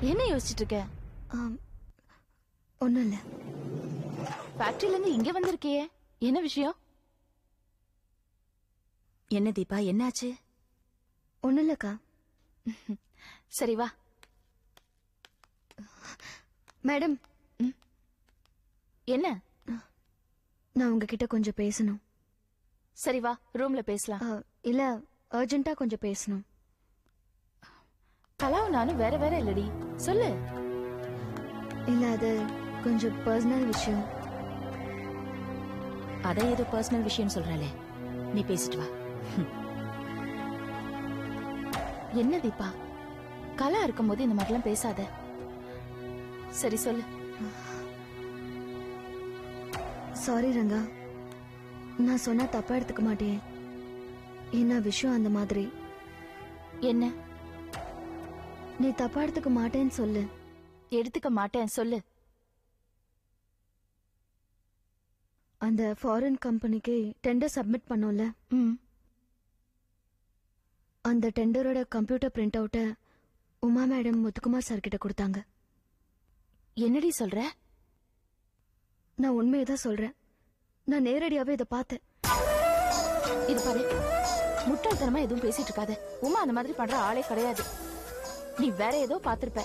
என்ன யோசிச்சுட்டு இருக்க? ஒண்ணும் இல்ல. ஃபேக்டரியில இருந்து இங்க வந்திருக்கியே, என்ன விஷயம்? என்ன தீபா, என்னாச்சு? ஒண்ணும் இல்லக்கா. சரி வா. மேடம். என்ன? நான் உங்ககிட்ட கொஞ்சம் பேசணும். சரி வா, ரூம்ல பேசலாம். இல்ல, அர்ஜென்ட்டா கொஞ்சம் பேசணும். கலாவும் நானும் வேற வேற இல்லடி, சொல்லு. இல்ல, அது கொஞ்சம் பர்சனல் விஷயம். அத ஏதோ பர்சனல் விஷயம் சொல்றாளே, நீ பேசிட்டு வா. என்ன தீபா, கலா இருக்கும்போது இந்த மாதிரிலாம் பேசாத. சரி சொல்லு. சாரி ரங்கா, நான் சொன்னா தப்பா எடுத்துக்க மாட்டேன். என்ன விஷயம் அந்த மாதிரி? என்ன? நீ தப்பா எடுத்துக்க மாட்டேன்னு சொல்லு. எடுத்துக்க மாட்டேன், சொல்லு. அந்த ஃபாரின் கம்பெனிக்கு டெண்டர் சப்மிட் பண்ணோம்ல, அந்த டெண்டரோட கம்ப்யூட்டர் பிரிண்ட் அவுட்ட உமா மேடம் முத்துக்குமார் சார் கிட்ட கொடுத்தாங்க. என்னடி சொல்ற? நான் உண்மையதான் சொல்றேன். நான் நேரடியாவே இதை பார்த்தேன். இது பாரு, முட்டாள்தனமா எதுவும் பேசிட்டு இருக்காத. உமா அந்த மாதிரி பண்ற ஆளே கிடையாது. நீ வேற ஏதோ பாத்திருப்ப.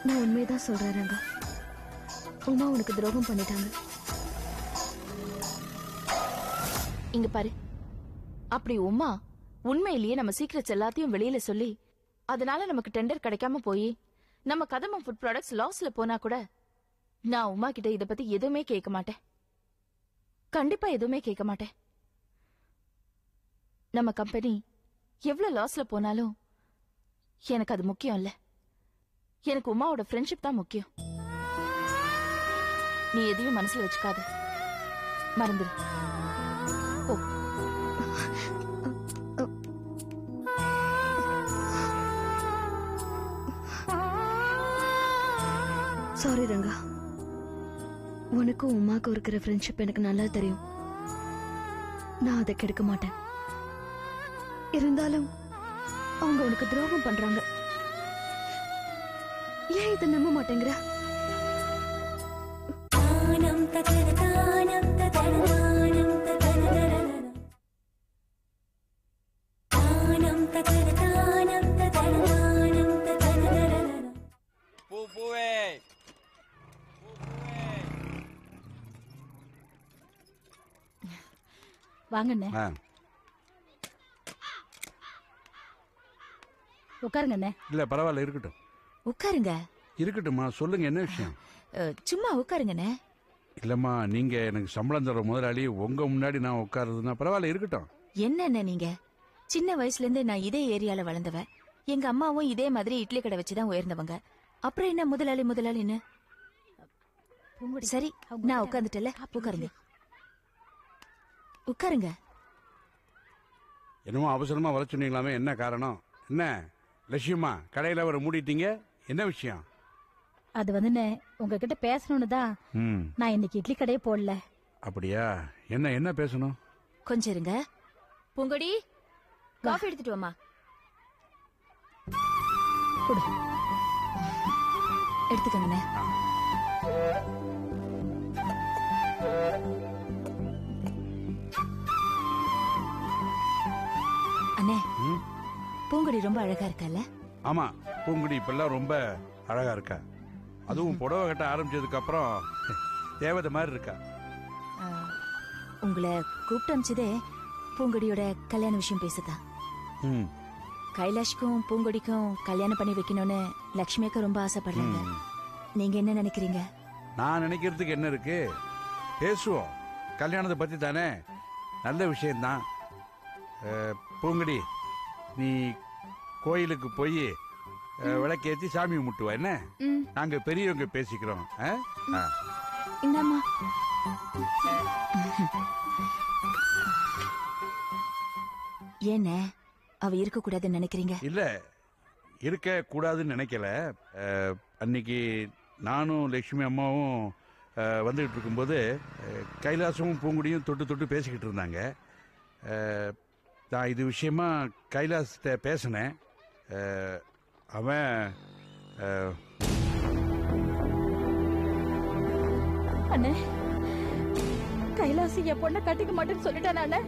நான் உண்மையதான் சொல்றேன் ரங்கா. உமா உனக்கு துரோகம் பண்ணிட்டாங்க. இங்க பாரு, அப்படி உமா உண்மையிலேயே நம்ம சீக்ரெட்ஸ் எல்லாத்தையும் வெளியில சொல்லி அதனால நமக்கு டெண்டர் கிடைக்காம போய் நம்ம கதம்பம் ஃபுட் ப்ராடக்ட்ஸ் லாஸ்ல போனா கூட நான் உமா கிட்ட இத பத்தி எதுவுமே கேட்க மாட்டேன். கண்டிப்பா எதுவுமே கேட்க மாட்டேன். நம்ம கம்பெனி எவ்வளவு லாஸ்ல போனாலும் எனக்கு அது முக்கியம் இல்ல. எனக்கு உமாவோட ஃப்ரெண்ட்ஷிப் தான் முக்கியம். நீ எதையும் மனசுல வச்சுக்காத, மறந்துரு. ஓ, சாரி ரங்கா. உனக்கும் உமாக்கும் இருக்கிற ஃப்ரெண்ட்ஷிப் எனக்கு நல்லா தெரியும். நான் அதை கெடுக்க மாட்டேன். இருந்தாலும் அவங்க உனக்கு துரோகம் பண்றாங்க. ஏன் இதை நம்ப மாட்டேங்கிற? வாங்கண்ணே, உட்காருங்கண்ணே. இல்ல பரவாயில்ல, இருக்கட்டும். உட்காருங்க. இருக்கட்டும்மா, சொல்லுங்க என்ன விஷயம்? சும்மா உட்காருங்கண்ணே. இல்லம்மா, நீங்க எனக்கு சம்பளம் தர முதலாளி, உங்க முன்னாடி நான் உட்காருதுன்னா பரவாயில்ல, இருக்கட்டும். என்னண்ணே நீங்க, சின்ன வயசுல இருந்து நான் இதே ஏரியால வளர்ந்தவ. எங்க அம்மாவும் இதே மாதிரி இட்லி கடை வச்சுதான் உயர்ந்தவங்க. அப்புறம் என்ன முதலாளி முதலாளின்னு? சரி, நான் உட்கார்ந்துட்டல, உட்காருங்க. உட்காருங்க. என்னமோ அவசரமா வர சொன்னீங்களாமே, என்ன காரணம்? என்ன லட்சியமா கடையில வர மூடிட்டீங்க, என்ன விஷயம்? அது வந்து உங்ககிட்ட பேசணும்னு தான் நான் இன்னைக்கு இட்லி கடையே போடல. அப்படியா? என்ன என்ன பேசணும்? கொஞ்சம் இருங்க. பூங்கொடி, காஃபி எடுத்துட்டு வாமா. எடுத்துக்கங்கண்ணே. அண்ணே, பூங்குடி ரொம்ப அழகா இருக்கல்ல? ஆமா, பூங்குடி இப்பெல்லாம் ரொம்ப அழகா இருக்கா. அதுவும் புடவை கட்ட ஆரம்பிச்சதுக்கு அப்புறம் தேவதை மாதிரி இருக்கா. உங்களை கூப்பிட்டு அனுப்பிச்சதே பூங்குடியோட கல்யாண விஷயம் பேசுதான். கைலாஷ்க்கும் பூங்குடிக்கும் கல்யாணம் பண்ணி வைக்கணும்னு லட்சுமி அக்கா ரொம்ப ஆசைப்படுறாங்க. நீங்க என்ன நினைக்கிறீங்க? நான் நினைக்கிறதுக்கு என்ன இருக்கு, பேசுவோம். கல்யாணத்தை பத்தி தானே, நல்ல விஷயம்தான். பூங்குடி, நீ கோயிலுக்கு போய் விளக்கேற்றி சாமி முட்டுவா என்ன? நாங்க பெரியவங்க பேசிக்கிறோம். ஏன்ன அவ இருக்க கூடாதுன்னு நினைக்கிறீங்க? இல்ல, இருக்க கூடாதுன்னு நினைக்கல. அன்னைக்கு நானும் லட்சுமி அம்மாவும் வந்துகிட்டு இருக்கும்போது கைலாசமும் பூங்குடியும் தொட்டு தொட்டு பேசிக்கிட்டு இருந்தாங்க. நான் இது விஷயமா கைலாசத்தை பேசினேன். அவன் அண்ணே கைலாசி என் பொண்ணை கட்டிக்க மாட்டேன்னு சொல்லிட்டானே அண்ணே.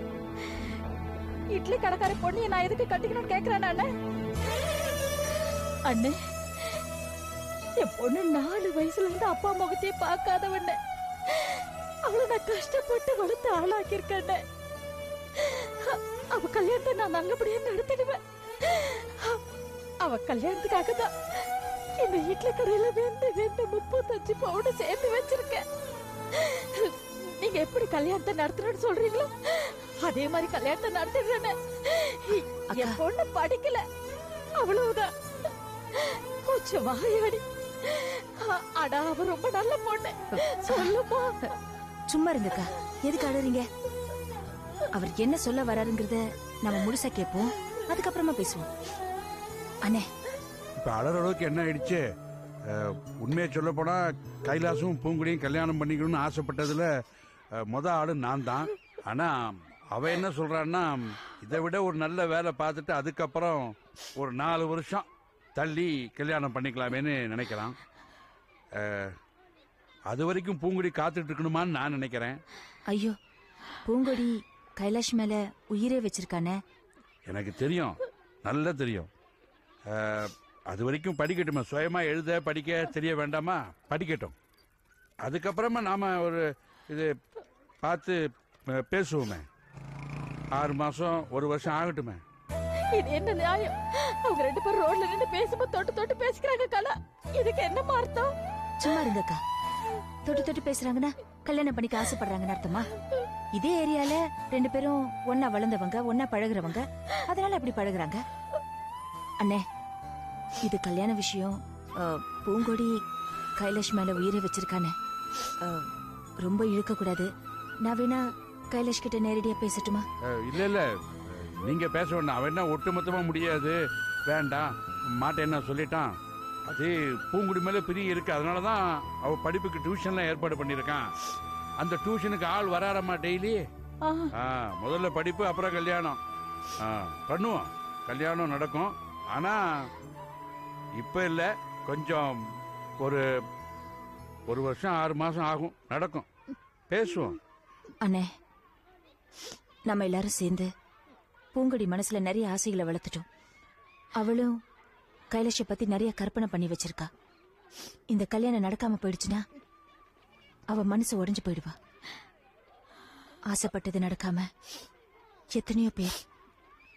இட்லி கடைக்கார பொண்ணு நான் எதுக்கு கட்டிக்கணும்னு கேக்குறானே அண்ணே. அண்ணே என் பொண்ணு 4 வயசுல இருந்து அப்பா முகத்தையே பார்க்காதவண்ணே. அவளை நான் கஷ்டப்பட்டு வளர்த்து ஆளாக்கியிருக்கேன். அவ கல்யாணத்தை நான் நல்லபடியா நடத்திடுவேன். அவ கல்யாணத்துக்காக தான் இந்த இட்லி கடையில வெந்து 35 பவுன் சேர்த்து வச்சிருக்கேன். நீங்க எப்படி கல்யாணத்தை நடத்தணும்னு சொல்றீங்களோ அதே மாதிரி கல்யாணத்தை நடத்திடுறேன்னு. என் பொண்ணு படிக்கல, அவ்வளவுதான். கொஞ்சம் வாயாடி. அடா அவ ரொம்ப நல்ல பொண்ணு. சொல்லுமா. சும்மா இருங்கக்கா, எதுக்கு அழறீங்க? அவர் என்ன சொல்ல வராருங்கிறத நம்ம முழுசா கேட்போம், அதுக்கப்புறமா பேசுவோம். அண்ணே இப்ப அழற அளவுக்கு என்ன ஆயிடுச்சு? உண்மையை சொல்ல போனா கைலாசும் பூங்குடியும் கல்யாணம் பண்ணிக்கணும்னு ஆசைப்பட்டதுல மொத ஆளு நான் தான். ஆனா அவ என்ன சொல்றான்னா, இதை விட ஒரு நல்ல வேலை பார்த்துட்டு அதுக்கப்புறம் ஒரு 4 வருஷம் தள்ளி கல்யாணம் பண்ணிக்கலாமேன்னு நினைக்கிறான். அது வரைக்கும் பூங்குடி காத்துட்டு இருக்கணுமான்னு நான் நினைக்கிறேன். ஐயோ, பூங்கொடி கைலாஷ் மேல உயிரே வச்சிருக்கானே. எனக்கு தெரியும், நல்லா தெரியும். அது வரைக்கும் படிக்கட்டுமா, சுயமா எழுத படிக்க தெரிய வேண்டாமா? படிக்கட்டும். அதுக்கப்புறமா நாம ஒரு இது பார்த்து பேசுவோமே. 6 மாசம் 1 வருஷம் ஆகட்டுமே. இது என்ன நியாயம்? அவங்க 2 பேரும் ரோட்ல நின்று பேசும்போது தொட்டு தொட்டு பேசிக்கிறாங்க. கலா, இதுக்கு என்ன அர்த்தம்? சும்மா இருங்கக்கா. தொட்டு தொட்டு பேசுறாங்கன்னா கல்யாணம் பண்ணிக்க ஆசைப்படுறாங்கன்னு அர்த்தமா? இதே ஏரியால 2 பேரும் ஒன்னா வளர்ந்தவங்க, ஒன்னா பழகுறவங்க, அதனால அப்படி பழகுறாங்க. அண்ணே, இது கல்யாண விஷயம். பூங்கொடி கைலாஷ் மேல உயிரை வச்சிருக்கானே. ரொம்ப இழுக்க கூடாது. நான் வேணா கைலாஷ் கிட்ட நேரடியா பேசட்டுமா? இல்ல இல்ல, நீங்க பேச வேண்டாம். அவன் என்ன ஒட்டுமொத்தமா முடியாது, வேண்டாம் மாட்டேன் சொல்லிட்டான். அது பூங்குடி மேல பிரிய இருக்கு. அதனாலதான் அவ படிப்புக்கு டியூஷன்லாம் ஏற்பாடு பண்ணிருக்கான். அந்த டியூஷனுக்கு ஆள் வராரமா டெய்லி? முதல்ல படிப்பு, அப்புறம் கல்யாணம். பண்ணுவோம், கல்யாணம் நடக்கும். ஆனா இப்ப இல்ல, கொஞ்சம் ஒரு வருஷம் 6 மாசம் ஆகும், நடக்கும். பேசுவோம். அண்ணே, நம்ம எல்லாரும் சேர்ந்து பூங்கொடி மனசுல நிறைய ஆசைகளை வளர்த்துட்டோம். அவளும் கைலாஷை பத்தி நிறைய கற்பனை பண்ணி வச்சிருக்கா. இந்த கல்யாணம் நடக்காம போயிடுச்சுன்னா அவ மனசு உடைஞ்சு போயிடுவா. ஆசைப்பட்டது நடக்காம எத்தனையோ பேர்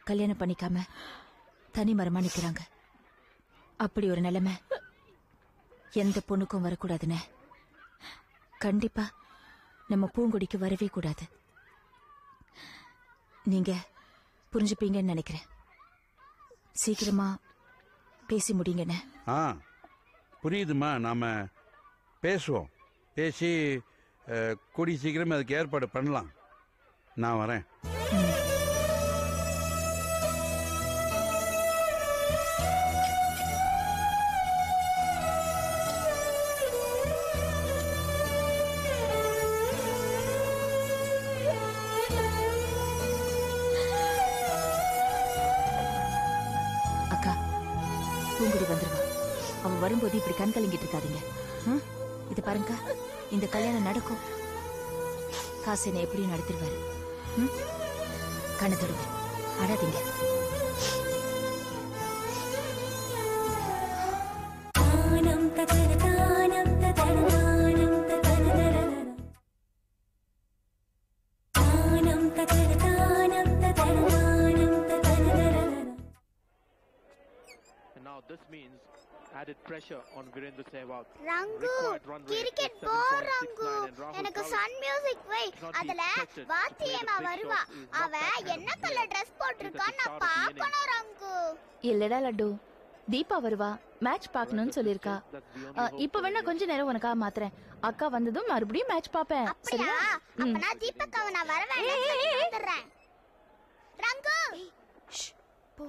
கல்யாணம் பண்ணிக்காம தனி மரமா நிக்கிறாங்க. அப்படி ஒரு நிலைமை எந்த பொண்ணுக்கும் வரக்கூடாதுன்னு கண்டிப்பா நம்ம பூங்கொடிக்கு வரவே கூடாது. நீங்க புரிஞ்சுப்பீங்கன்னு நினைக்கிறேன். சீக்கிரமா பேசி முடியுங்கண்ணே. புரியுதுமா, நாம பேசுவோம். பேசி கூடி சீக்கிரம் அதுக்கு ஏற்பாடு பண்ணலாம். நான் வரேன். அக்கா, பூங்குடி வந்துருவா. அவன் வரும்போது இப்படி கண் கலங்கிட்டு இருக்காதீங்க. இது பாருங்க, இந்த கல்யாணம் நடக்கும். காசு என்ன எப்படியும் நடத்திடுவாரு. கண்ணு தொடுங்க, அடாதீங்க. This means added pressure on Virendra Sehwag. Rangu, cricket போ ரங்கு. எனக்கு சன் மியூசிக் வை. அதுல வாத்தியமா வருவா. அவ என்ன கலர் Dress போட்டுருக்கான்னு நான் பார்க்கணும் ரங்கு. இல்லடா லட்டு, தீபா வருவா, மேட்ச் பார்க்கணும்னு சொல்லிருக்கா. இப்ப வேணா கொஞ்ச நேரம் உனக்காக மாத்துறேன். அக்கா வந்ததும் மறுபடியும் மேட்ச் பாப்பேன். அப்படியா? அப்பனா தீபக்காவை நான் வர வேண்டாம் வந்துறேன். ரங்கு, போ.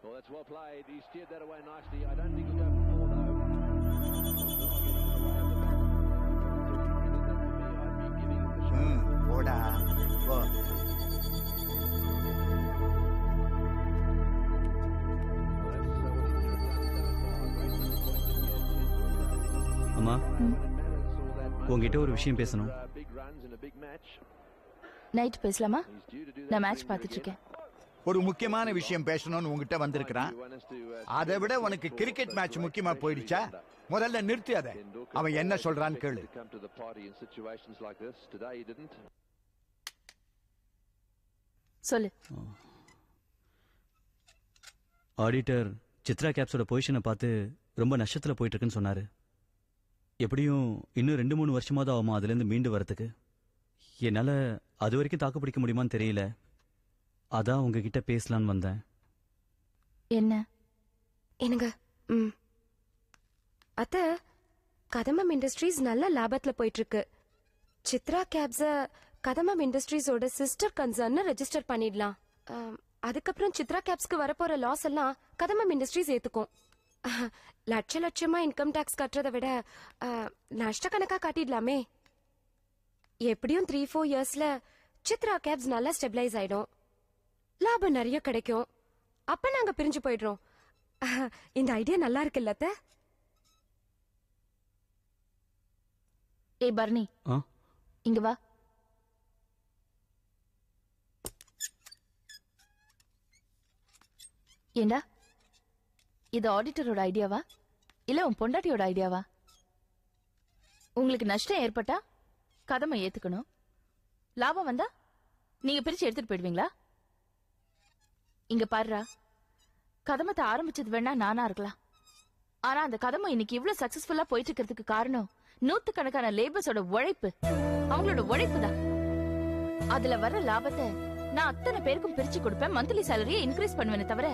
Well, that's well played. He steered that away nicely. I don't think he'll go for 4 though. I'd be giving him the shot. போடா போ. அம்மா உங்ககிட்ட ஒரு விஷயம் பேசணும். நைட் பேசலாமா? நான் மேட்ச் பார்த்துட்டு இருக்கேன். ஒரு முக்கியமான விஷயம் பேசணும்னு உங்ககிட்ட வந்திருக்கிறான். அதை விட உனக்கு கிரிக்கெட் மேட்ச் முக்கியமா போயிடுச்சா? முதல்ல நிறுத்தி அதை. அவன் என்ன சொல்றான்னு கேளு. சொல்லு. ஆடிட்டர் சித்ரா கேப்ஸோட பொசிஷனை பார்த்து ரொம்ப நஷ்டத்துல போயிட்டு இருக்குன்னு சொன்னாரு. எப்படியும் இன்னும் 2-3 வருஷமா தான் ஆகுமா அதுல இருந்து மீண்டு வரதுக்கு. என்னால அது வரைக்கும் தாக்கு பிடிக்க முடியுமான்னு தெரியல. அதான் உங்ககிட்ட பேசலான்னு வந்தேன். என்ன? என்னங்க? அத்த, கதமம் இண்டஸ்ட்ரீஸ் நல்ல லாபத்துல போயிட்டு இருக்கு. சித்ரா கேப்ஸ கதமம் இண்டஸ்ட்ரீஸோட சிஸ்டர் கன்சர்ன் ரெஜிஸ்டர் பண்ணிடலாம். அதுக்கப்புறம் சித்ரா கேப்ஸ்க்கு வரப்போற லாஸ் எல்லாம் கதமம் இண்டஸ்ட்ரீஸ் ஏத்துக்கும். லட்சமா இன்கம் டாக்ஸ் கட்டுறதை விட நஷ்ட கணக்கா காட்டிடலாமே. எப்படியும் 3-4 இயர்ஸ்ல சித்ரா கேப்ஸ் நல்லா ஸ்டெபிளைஸ் ஆயிடும், லாபம் நிறைய கிடைக்கும். அப்ப நாங்க பிரிஞ்சு போயிடுறோம். இந்த ஐடியா நல்லா இருக்குல்ல அத்தை? ஏய் பர்னி, இங்க வா. ஏண்டா, இது ஆடிட்டரோட ஐடியாவா இல்ல உன் பொண்டாட்டியோட ஐடியாவா? உங்களுக்கு நஷ்டம் ஏற்பட்டா கதமை ஏத்துக்கணும், லாபம் வந்தா நீங்க பிரிச்சு எடுத்துட்டு போயிடுவீங்களா? இங்க பாருடா, கதமத்தை ஆரம்பிச்சது வேணா நானா இருக்கலாம். ஆனா அந்த கதமை இன்னைக்கு இவ்வளவு சக்சஸ்ஃபுல்லா போயிட்டு இருக்கிறதுக்கு காரணம் நூத்துக்கணக்கான லேபர்ஸோட உழைப்பு, அவங்களோட உழைப்பு தான். அதுல வர லாபத்தை நான் அத்தனை பேருக்கும் பிரிச்சு கொடுப்பேன், மந்த்லி சேலரியை இன்க்ரீஸ் பண்ணுவேன்னு தவிர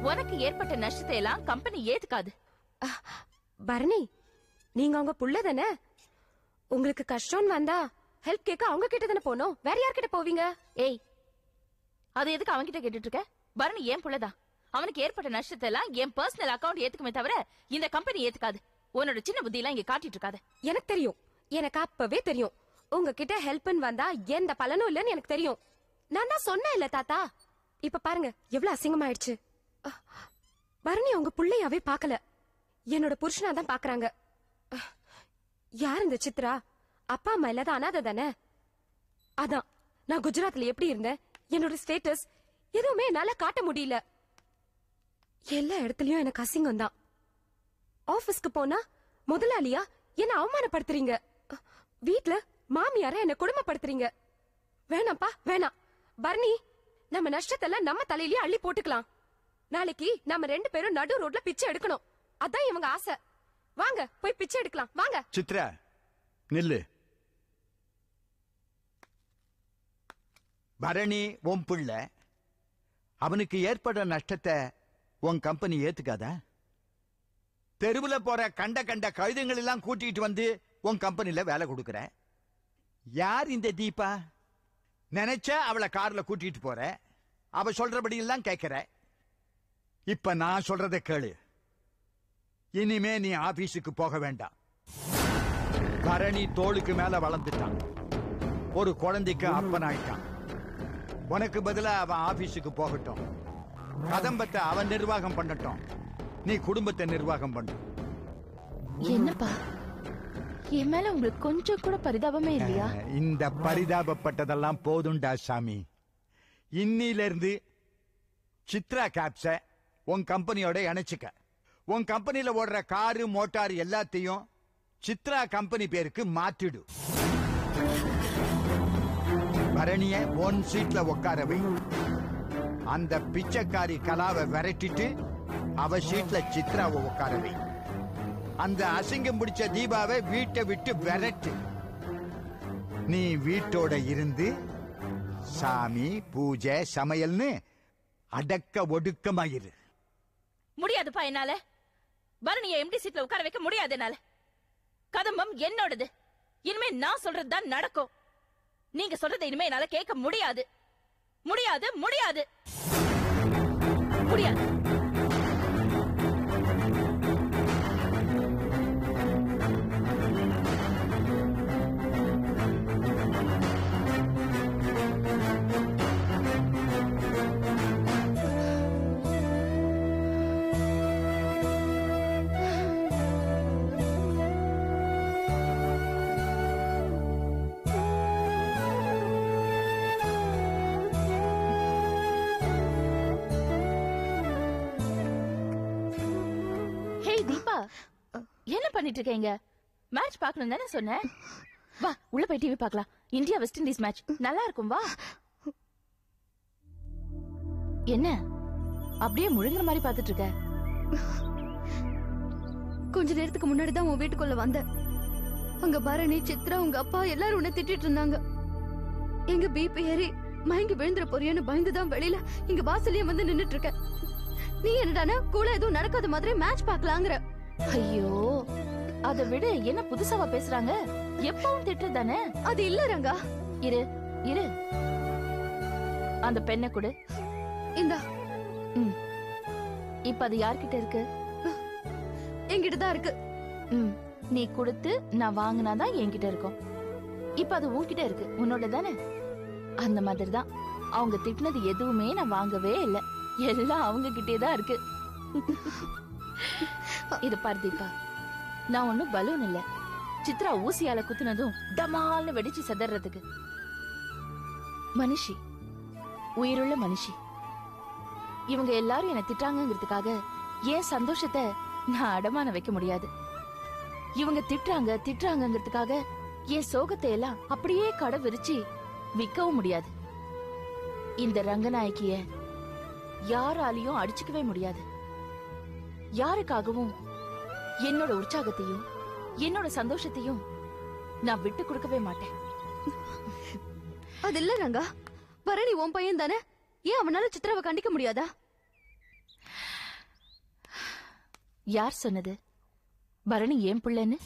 உனக்கு ஏற்பட்ட நஷ்டத்தை எல்லாம் கம்பெனி ஏத்துக்காது. பரணி, நீங்க அவங்க புள்ள தானே? உங்களுக்கு கஷ்டம் வந்தா ஹெல்ப் கேட்க அவங்க கிட்ட தானே போனோம், வேற யார்கிட்ட போவீங்க? ஏய், அது எதுக்கு அவன் கிட்ட கேட்டுட்டு இருக்க? பரணி ஏன் புள்ளதான், அவனுக்கு ஏற்பட்ட நஷ்டத்தை எல்லாம் என் பர்சனல் அக்கவுண்ட் ஏத்துக்குமே தவிர இந்த கம்பெனி ஏத்துக்காது. உன்னோட சின்ன புத்தி எல்லாம் இங்க காட்டிட்டு இருக்காது. எனக்கு தெரியும், எனக்கு அப்பவே தெரியும். உங்ககிட்ட ஹெல்ப்னு வந்தா எந்த பலனும் இல்லன்னு எனக்கு தெரியும். நான் தான் சொன்னேன் இல்ல தாத்தா. இப்ப பாருங்க எவ்வளவு அசிங்கமாயிடுச்சு. பரணி அவங்க புள்ளையாவே பாக்கல, என்னோட புருஷனா தான் பாக்குறாங்க. யார் இந்த சித்ரா? அப்பா அம்மா இல்லாத அனாதை தானே. அதான் நான் குஜராத்ல எப்படி இருந்தேன், என்னோட ஸ்டேட்டஸ் எதுவுமே என்னால காட்ட முடியல. எல்லா இடத்துலயும் எனக்கு அசிங்கம் தான். ஆபீஸ்க்கு போனா முதலாளியா என்ன அவமானப்படுத்துறீங்க, வீட்ல மாமியார என்ன கொடுமைப்படுத்துறீங்க. வேணாம்ப்பா வேணாம். பர்னி, நம்ம நஷ்டத்தெல்லாம் நம்ம தலையிலேயே அள்ளி போட்டுக்கலாம். நாளைக்கு நம்ம 2 பேரும் நடு ரோட்ல பிச்சை எடுக்கணும், அதான் இவங்க ஆசை. வாங்க போய் பிச்சை எடுக்கலாம் வாங்க. சித்ரா நில்லு. பரணி உன் பிள்ளை, அவனுக்கு ஏற்பட நஷ்டத்தை உன் கம்பெனி ஏத்துக்காதா? தெருவுல போற கண்ட கழுதைகள் எல்லாம் கூட்டிட்டு வந்து உன் கம்பெனில வேலை கொடுக்கற. யார் இந்த தீபா? நினைச்சா அவளை கார்ல கூட்டிட்டு போற, அவ சொல்றபடி எல்லாம் கேட்கிற. இப்ப நான் சொல்றத கேளு. இனிமே நீ ஆபீஸுக்கு போக வேண்டாம். பரணி தோளுக்கு மேல வளர்ந்துட்டான், ஒரு குழந்தைக்கு அப்பன் ஆயிட்டான். உனக்கு பதிலா அவன் ஆபீஸுக்கு போகட்டும், கதம்பத்தை அவன் நிர்வாகம் பண்ணட்டும், நீ குடும்பத்தை நிர்வாகம் பண்ணு. என்னப்பா, என் மேல உங்களுக்கு கொஞ்சம் கூட பரிதாபமே இல்லையா? இந்த பரிதாபப்பட்டதெல்லாம் போதும்டா சாமி. இன்னில இருந்து சித்ரா கேப்ஸ உன் கம்பெனியோட இணைச்சுக்க. உன் கம்பெனில ஓடுற காரு மோட்டார் எல்லாத்தையும் சித்ரா கம்பெனி பேருக்கு மாத்திடு. பரணிய ஒன் சீட்ல உட்கார வை. அந்த பிச்சைக்காரி கலாவை விரட்டிட்டு அவ சீட்ல சித்ராவை உட்கார வை. அந்த அசிங்கம் பிடிச்ச தீபாவை வீட்டை விட்டு விரட்டு. நீ வீட்டோட இருந்து சாமி பூஜை சமையல்னு அடக்க ஒடுக்கமாயிரு. முடியாதுப்பா, என்னால பரணியை எம்டி சீட்ல உட்கார வைக்க முடியாது. என்னால கதம்பம் என்னோடது. இனிமே நான் சொல்றதுதான் நடக்கும். நீங்க சொல்றதை இனிமே என்னால கேட்க முடியாது. முடியாது முடியாது முடியாது. ஹே தீபா, என்ன பண்ணிட்டு இருக்கீங்க? மேட்ச் பார்க்கணும் தானே சொன்னேன். வா உள்ள போய் டிவி பார்க்கலாம். இந்தியா வெஸ்ட் இண்டீஸ் மேட்ச் நல்லா இருக்கும், வா. என்ன அப்படியே முழுங்குற மாதிரி பாத்துட்டு இருக்க? கொஞ்ச நேரத்துக்கு முன்னாடி தான் உன் வீட்டுக்குள்ள வந்தேன். அங்க பரணி, சித்ரா, உங்க அப்பா எல்லாரும் உன்னை திட்டிட்டு இருந்தாங்க. எங்க பிபி ஏறி மயங்கி விழுந்துற போறியன்னு பயந்துதான் வெளியில இங்க வாசலையே வந்து நின்னுட்டு இருக்க. நீ என்னடானா கூட எதுவும் நடக்காத மாதிரி மேட்ச் பாக்கலாங்கிற. ஐயோ அதை விட என்ன புதுசாவா பேசுறாங்க? எப்பவும் திட்டு தானே. அது இல்ல ரங்கா. இரு இரு, அந்த பெண்ணை கொடு. இந்தா. இப்ப அது யார்கிட்ட இருக்கு? என்கிட்டதான் இருக்கு. நீ கொடுத்து நான் வாங்கினாதான் என்கிட்ட இருக்கும். இப்ப அது உன்கிட்ட இருக்கு, உன்னோட தானே. அந்த மாதிரி தான் அவங்க திட்டினது எதுவுமே நான் வாங்கவே இல்லை, எல்லாம் அவங்க கிட்டே தான் இருக்கு. இது பாரு தீபா, நான் ஒன்னும் பலூன் இல்ல. சித்ரா ஊசியால குத்துனதும் டமால்னு வெடிச்சு செதறதுக்கு. மனுஷி, உயிருள்ள மனுஷி. இவங்க எல்லாரும் என்ன திட்டாங்கிறதுக்காக ஏன் சந்தோஷத்தை நான் அடமான வைக்க முடியாது. இவங்க திட்டுறாங்கிறதுக்காக என் சோகத்தை எல்லாம் அப்படியே கடை விரிச்சு விற்கவும் முடியாது. இந்த ரங்கநாயகிய யாராலையும் அடிச்சுக்கவே முடியாது. யாருக்காகவும் என்னோட உற்சாகத்தையும் என்னோட சந்தோஷத்தையும் நான் விட்டு கொடுக்கவே மாட்டேன். அது இல்ல ரங்கா, பரணி உன் பையன் தானே, ஏன் அவனால சித்ராவை கண்டிக்க முடியாதா? யார் சொன்னது பரணி ஏன் பிள்ளைன்னு?